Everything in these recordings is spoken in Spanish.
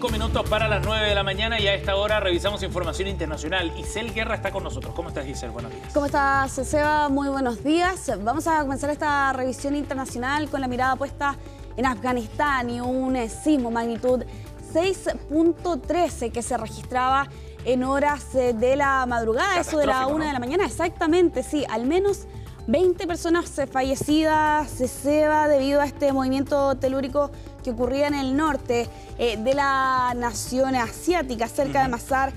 5 minutos para las 9 de la mañana y a esta hora revisamos información internacional. Isel Guerra está con nosotros. ¿Cómo estás, Isel? Buenos días. ¿Cómo estás, Seba? Muy buenos días. Vamos a comenzar esta revisión internacional con la mirada puesta en Afganistán y un sismo magnitud 6.13 que se registraba en horas de la madrugada, eso de la 1 de la mañana. Exactamente, sí, al menos 20 personas fallecidas, Seba, debido a este movimiento telúrico que ocurría en el norte de la nación asiática, cerca de Mazar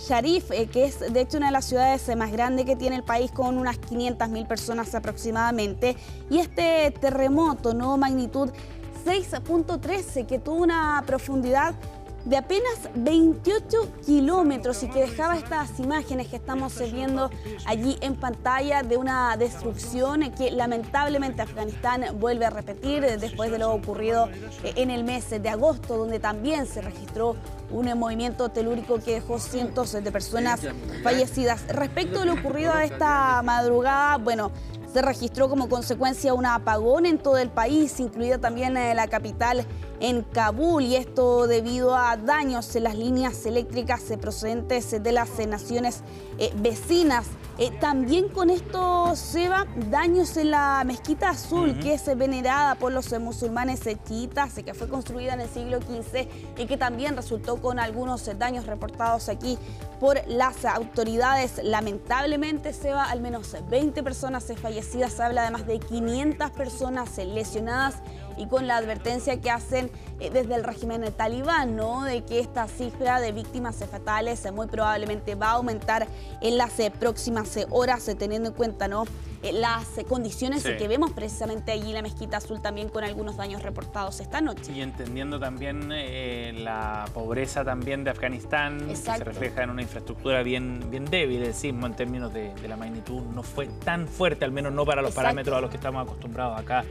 Sharif, que es de hecho una de las ciudades más grandes que tiene el país, con unas 500.000 personas aproximadamente. Y este terremoto, ¿no? Magnitud 6.13, que tuvo una profundidad de apenas 28 kilómetros y que dejaba estas imágenes que estamos viendo allí en pantalla de una destrucción que lamentablemente Afganistán vuelve a repetir después de lo ocurrido en el mes de agosto, donde también se registró un movimiento telúrico que dejó cientos de personas fallecidas. Respecto a lo ocurrido a esta madrugada, bueno, se registró como consecuencia un apagón en todo el país, incluida también la capital, en Kabul, y esto debido a daños en las líneas eléctricas procedentes de las naciones vecinas. También con esto, Seba, daños en la Mezquita Azul, que es venerada por los musulmanes chiitas, que fue construida en el siglo XV y que también resultó con algunos daños reportados aquí por las autoridades. Lamentablemente, Seba, al menos 20 personas fallecidas, se habla de más de 500 personas lesionadas, y con la advertencia que hacen desde el régimen talibán, ¿no?, de que esta cifra de víctimas fatales muy probablemente va a aumentar en las próximas horas, teniendo en cuenta, ¿no?, las condiciones que vemos precisamente allí en la Mezquita Azul, también con algunos daños reportados esta noche. Y entendiendo también la pobreza también de Afganistán, que se refleja en una infraestructura bien débil. El sismo en términos de la magnitud no fue tan fuerte, al menos no para los parámetros a los que estamos acostumbrados acá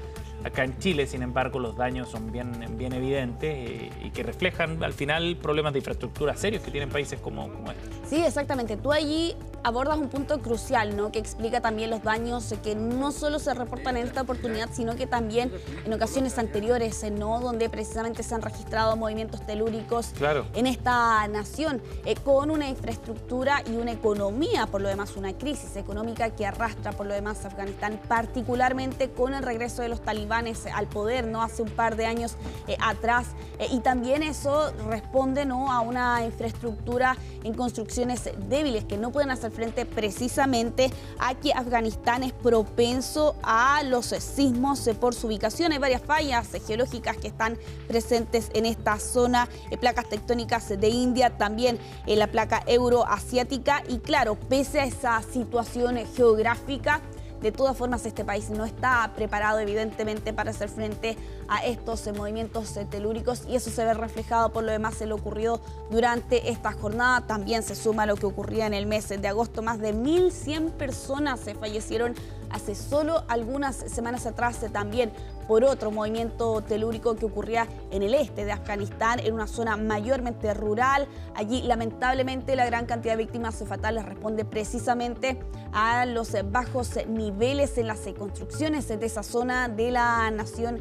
en Chile. Sin embargo, los daños son bien evidentes y que reflejan al final problemas de infraestructura serios que tienen países como este. Sí, exactamente. Tú allí abordas un punto crucial, ¿no?, que explica también los daños que no solo se reportan en esta oportunidad, sino que también en ocasiones anteriores, ¿no?, donde precisamente se han registrado movimientos telúricos en esta nación, con una infraestructura y una economía, por lo demás, una crisis económica que arrastra por lo demás Afganistán, particularmente con el regreso de los talibanes al poder, ¿no?, hace un par de años atrás, y también eso responde, ¿no?, a una infraestructura en construcciones débiles que no pueden hacer frente precisamente a que Afganistán es propenso a los sismos por su ubicación. Hay varias fallas geológicas que están presentes en esta zona, placas tectónicas de India, también la placa euroasiática, y claro, pese a esa situación geográfica, de todas formas, este país no está preparado, evidentemente, para hacer frente a estos movimientos telúricos, y eso se ve reflejado por lo demás en lo ocurrido durante esta jornada. También se suma lo que ocurría en el mes de agosto. Más de 1.100 personas fallecieron hace solo algunas semanas atrás, también por otro movimiento telúrico que ocurría en el este de Afganistán, en una zona mayormente rural. Allí, lamentablemente, la gran cantidad de víctimas fatales responde precisamente a los bajos niveles en las construcciones de esa zona de la nación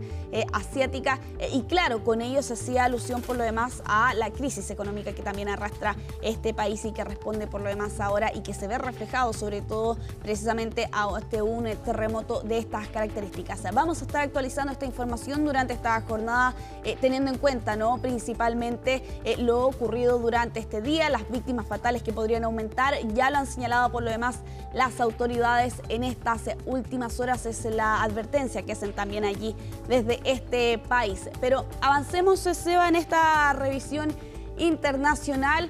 asiática. Y claro, con ello se hacía alusión por lo demás a la crisis económica que también arrastra este país y que responde por lo demás ahora, y que se ve reflejado sobre todo precisamente a un terremoto de estas características. Vamos a estar actualizando esta información durante esta jornada, teniendo en cuenta, ¿no?, principalmente lo ocurrido durante este día, las víctimas fatales que podrían aumentar. Ya lo han señalado por lo demás las autoridades en estas últimas horas, es la advertencia que hacen también allí desde este país. Pero avancemos, Seba, en esta revisión internacional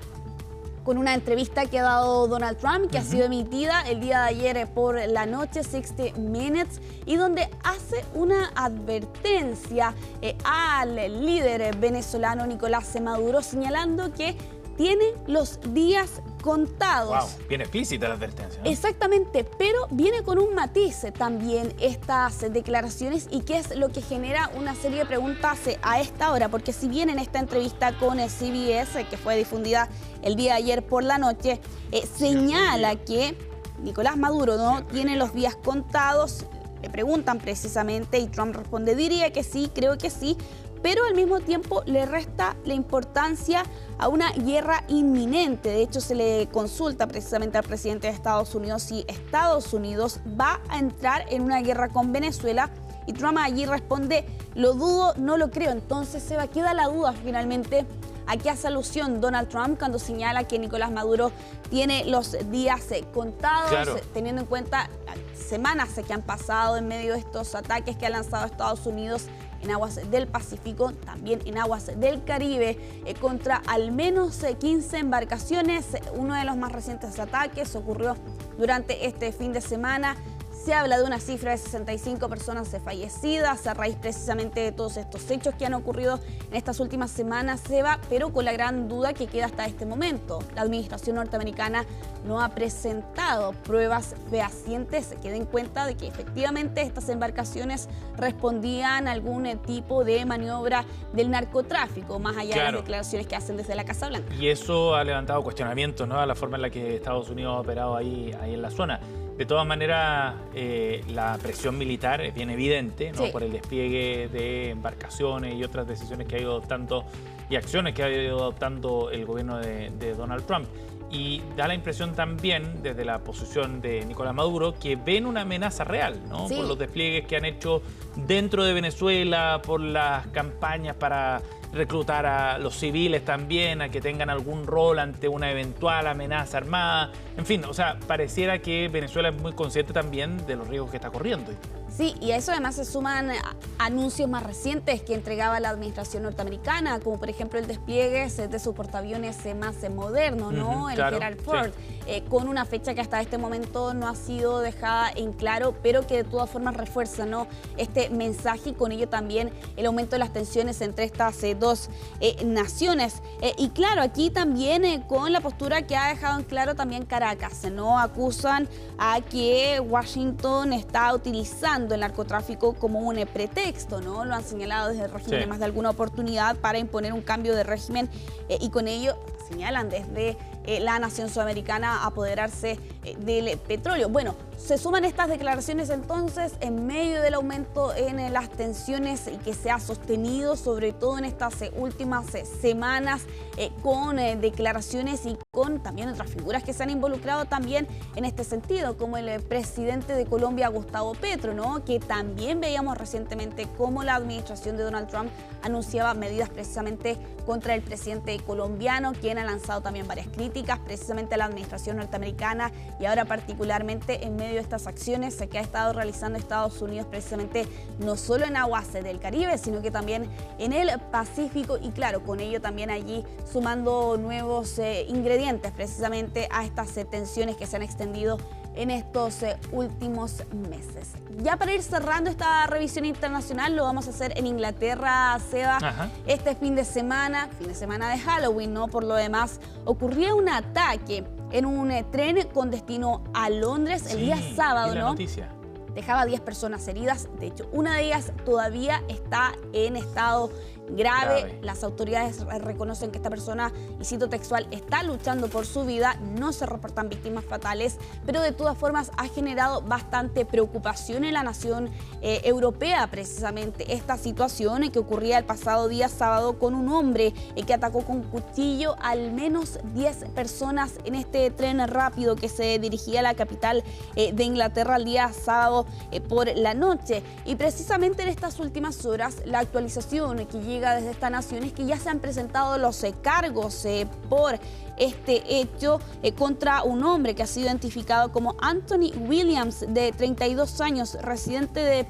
con una entrevista que ha dado Donald Trump, que ha sido emitida el día de ayer por la noche, 60 Minutes, y donde hace una advertencia al líder venezolano Nicolás Maduro, señalando que tiene los días contados. Wow, bien explícita la advertencia, ¿no? Exactamente, pero viene con un matiz también estas declaraciones, y que es lo que genera una serie de preguntas a esta hora, porque si bien en esta entrevista con el CBS, que fue difundida el día de ayer por la noche, señala que Nicolás Maduro no tiene los días contados. Le preguntan precisamente y Trump responde: diría que sí, creo que sí, pero al mismo tiempo le resta la importancia a una guerra inminente. De hecho, se le consulta precisamente al presidente de Estados Unidos si Estados Unidos va a entrar en una guerra con Venezuela, y Trump allí responde: lo dudo, no lo creo. Entonces queda la duda finalmente a qué hace alusión Donald Trump cuando señala que Nicolás Maduro tiene los días contados, claro, teniendo en cuenta semanas que han pasado en medio de estos ataques que ha lanzado Estados Unidos en aguas del Pacífico, también en aguas del Caribe, contra al menos 15 embarcaciones. Uno de los más recientes ataques ocurrió durante este fin de semana. Se habla de una cifra de 65 personas fallecidas a raíz precisamente de todos estos hechos que han ocurrido en estas últimas semanas, Seba, pero con la gran duda que queda hasta este momento. La administración norteamericana no ha presentado pruebas fehacientes que den cuenta de que efectivamente estas embarcaciones respondían a algún tipo de maniobra del narcotráfico, más allá, claro, de las declaraciones que hacen desde la Casa Blanca. Y eso ha levantado cuestionamientos, ¿no?, a la forma en la que Estados Unidos ha operado ahí en la zona. De todas maneras, la presión militar es bien evidente, ¿no?, sí, por el despliegue de embarcaciones y otras decisiones que ha ido adoptando y acciones que ha ido adoptando el gobierno de Donald Trump. Y da la impresión también, desde la posición de Nicolás Maduro, que ven una amenaza real, ¿no?, sí, por los despliegues que han hecho dentro de Venezuela, por las campañas para reclutar a los civiles también, a que tengan algún rol ante una eventual amenaza armada. En fin, o sea, pareciera que Venezuela es muy consciente también de los riesgos que está corriendo. Sí, y a eso además se suman anuncios más recientes que entregaba la administración norteamericana, como por ejemplo el despliegue de sus portaaviones más moderno, ¿no? El claro, Gerald Ford, sí, con una fecha que hasta este momento no ha sido dejada en claro, pero que de todas formas refuerza, ¿no?, este mensaje, y con ello también el aumento de las tensiones entre estas dos naciones. Y claro, aquí también con la postura que ha dejado en claro también Caracas, ¿no? Acusan a que Washington está utilizando el narcotráfico como un pretexto, ¿no? Lo han señalado desde el régimen, sí, más de alguna oportunidad para imponer un cambio de régimen, y con ello señalan desde la nación sudamericana apoderarse del petróleo. Bueno, se suman estas declaraciones entonces en medio del aumento en las tensiones y que se ha sostenido sobre todo en estas últimas semanas, con declaraciones y con también otras figuras que se han involucrado también en este sentido, como el presidente de Colombia, Gustavo Petro, ¿no?, que también veíamos recientemente cómo la administración de Donald Trump anunciaba medidas precisamente contra el presidente colombiano, quien ha lanzado también varias críticas precisamente a la administración norteamericana, y ahora particularmente en medio de estas acciones que ha estado realizando Estados Unidos precisamente no solo en aguas del Caribe, sino que también en el Pacífico, y claro, con ello también allí sumando nuevos ingredientes precisamente a estas tensiones que se han extendido en estos últimos meses. Ya para ir cerrando esta revisión internacional, lo vamos a hacer en Inglaterra, Seba. Ajá. Este fin de semana de Halloween, ¿no? Por lo demás, ocurría un ataque en un tren con destino a Londres el día sábado, ¿no? Noticia. Dejaba 10 personas heridas. De hecho, una de ellas todavía está en estado grave. Las autoridades reconocen que esta persona, y cito textual, está luchando por su vida. No se reportan víctimas fatales, pero de todas formas ha generado bastante preocupación en la nación europea precisamente esta situación que ocurría el pasado día sábado con un hombre que atacó con cuchillo al menos 10 personas en este tren rápido que se dirigía a la capital de Inglaterra el día sábado por la noche. Y precisamente en estas últimas horas la actualización que llega desde esta nación es que ya se han presentado los cargos por este hecho contra un hombre que ha sido identificado como Anthony Williams, de 32 años, residente de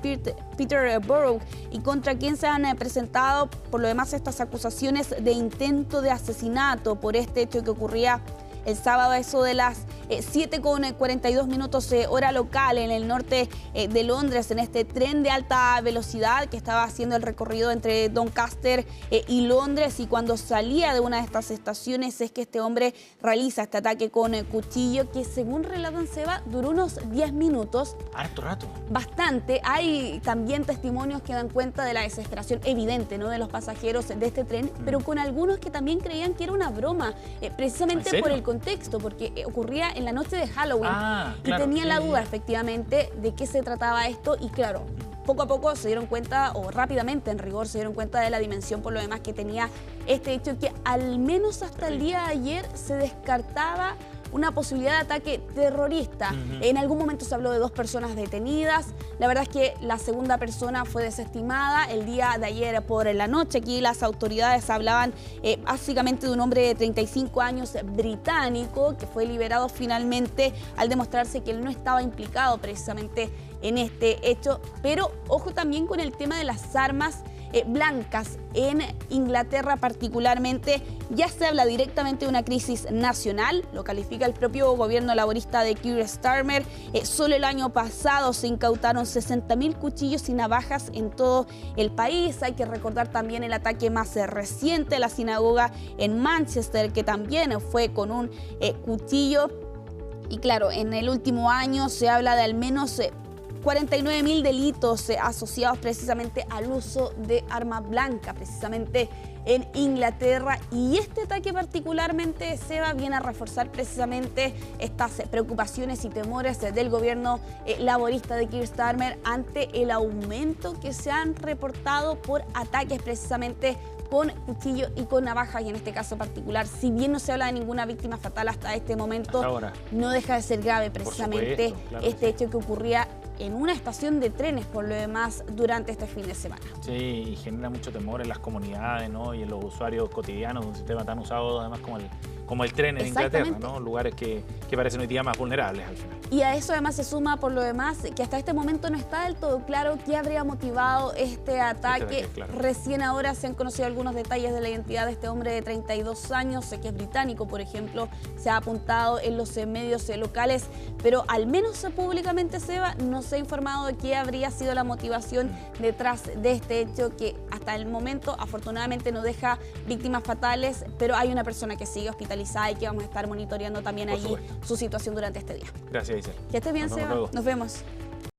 Peterborough, y contra quien se han presentado por lo demás estas acusaciones de intento de asesinato por este hecho que ocurría el sábado a eso de las 7:42 hora local en el norte de Londres, en este tren de alta velocidad que estaba haciendo el recorrido entre Doncaster y Londres, y cuando salía de una de estas estaciones es que este hombre realiza este ataque con cuchillo que, según relatan, Seba, duró unos 10 minutos. Harto rato. Bastante. Hay también testimonios que dan cuenta de la desesperación evidente, ¿no?, de los pasajeros de este tren, pero con algunos que también creían que era una broma, precisamente por el contexto, porque ocurría en la noche de Halloween, y tenía la duda efectivamente de qué se trataba esto. Y claro, poco a poco se dieron cuenta, o rápidamente en rigor, se dieron cuenta de la dimensión por lo demás que tenía este hecho, que al menos hasta el día de ayer se descartaba una posibilidad de ataque terrorista. En algún momento se habló de 2 personas detenidas. La verdad es que la segunda persona fue desestimada el día de ayer por la noche. Aquí las autoridades hablaban básicamente de un hombre de 35 años británico que fue liberado finalmente al demostrarse que él no estaba implicado precisamente en este hecho. Pero ojo también con el tema de las armas blancas en Inglaterra particularmente. Ya se habla directamente de una crisis nacional, lo califica el propio gobierno laborista de Keir Starmer. Solo el año pasado se incautaron 60.000 cuchillos y navajas en todo el país. Hay que recordar también el ataque más reciente a la sinagoga en Manchester, que también fue con un cuchillo. Y claro, en el último año se habla de al menos 49.000 delitos asociados precisamente al uso de arma blanca, precisamente en Inglaterra. Y este ataque particularmente, Seba, viene a reforzar precisamente estas preocupaciones y temores del gobierno laborista de Keir Starmer ante el aumento que se han reportado por ataques precisamente con cuchillo y con navaja, y en este caso particular, si bien no se habla de ninguna víctima fatal hasta este momento, no deja de ser grave precisamente este hecho que ocurría en una estación de trenes, por lo demás, durante este fin de semana. Sí, y genera mucho temor en las comunidades, ¿no? Y en los usuarios cotidianos, un sistema tan usado además como el tren en Inglaterra, ¿no? Lugares que parecen hoy día más vulnerables al final. Y a eso además se suma, por lo demás, que hasta este momento no está del todo claro qué habría motivado este ataque. Recién ahora se han conocido algunos detalles de la identidad de este hombre de 32 años, que es británico, por ejemplo, se ha apuntado en los medios locales, pero al menos públicamente, Seba, no se ha informado de qué habría sido la motivación detrás de este hecho, que hasta el momento afortunadamente no deja víctimas fatales, pero hay una persona que sigue hospitalizada y que vamos a estar monitoreando también allí su situación durante este día. Gracias, Isel. Que estés bien, Seba. Nos vemos.